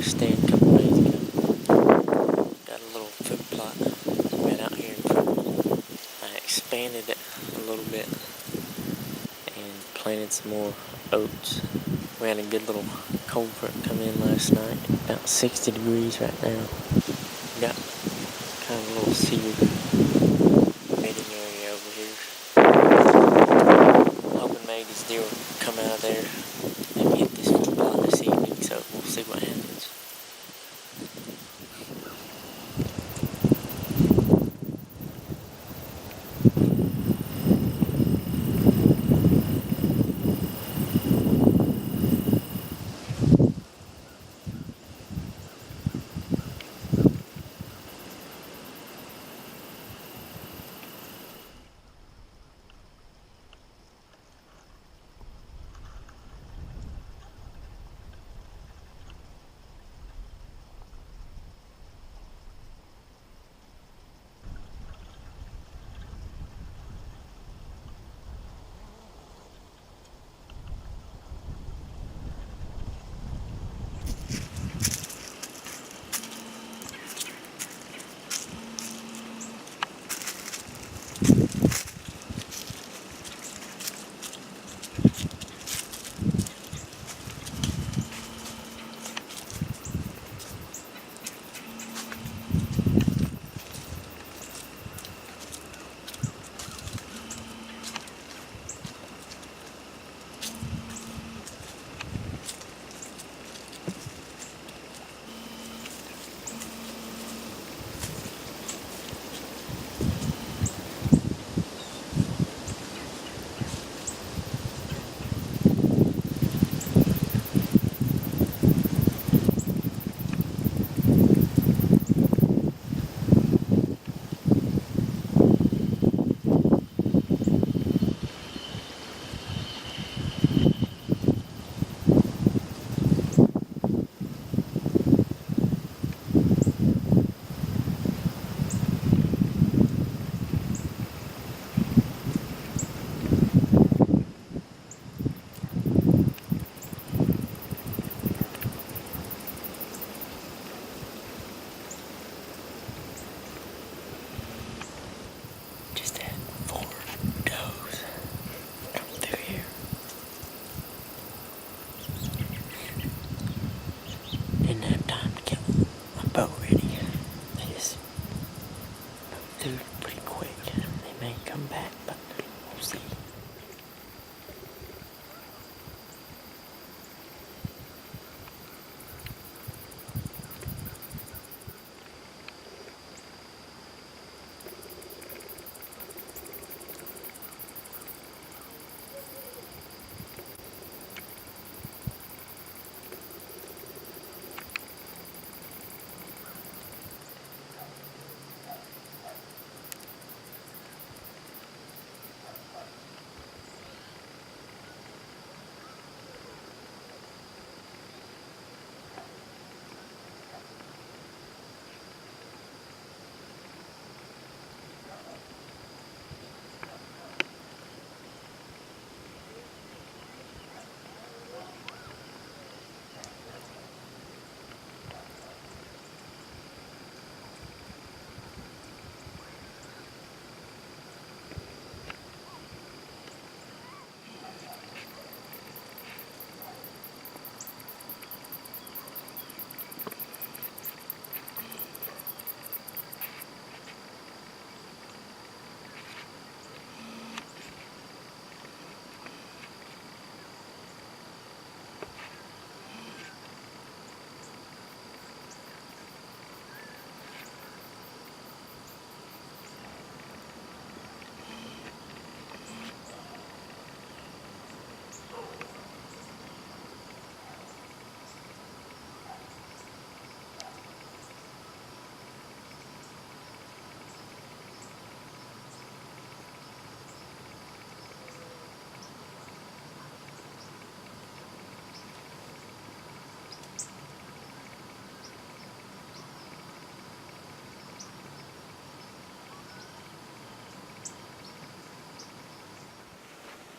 stand a couple days ago. Got a little food plot. Been out here and I expanded it a little bit and planted some more oats. We had a good little cold front come in last night. About 60 degrees right now. Got kind of a little seared bedding area over here. Hoping maybe these deer will come out of there and hit this food plot this evening, so we'll see what happens. Just had 4 does come through here. Didn't have time to get my bow ready. They just moved through pretty quick. They may come back, but we'll see.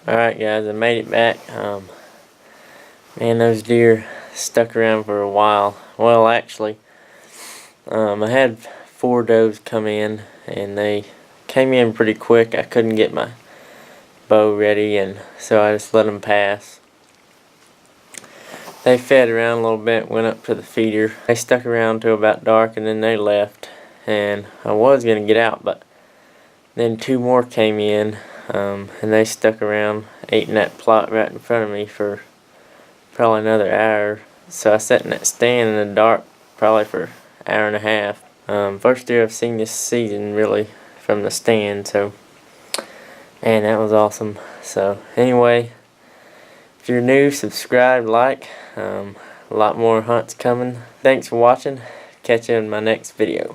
Alright guys, I made it back. Man, those deer stuck around for a while. Well, actually, I had 4 does come in, and they came in pretty quick. I couldn't get my bow ready, and so I just let them pass. They fed around a little bit, went up to the feeder. They stuck around till about dark, and then they left. And I was gonna get out, but then 2 more came in, and they stuck around, ate in that plot right in front of me for probably another hour. So I sat in that stand in the dark probably for an hour and a half. First deer I've seen this season, really, from the stand. So, and that was awesome. So anyway, if you're new, subscribe, like. A lot more hunts coming. Thanks for watching. Catch you in my next video.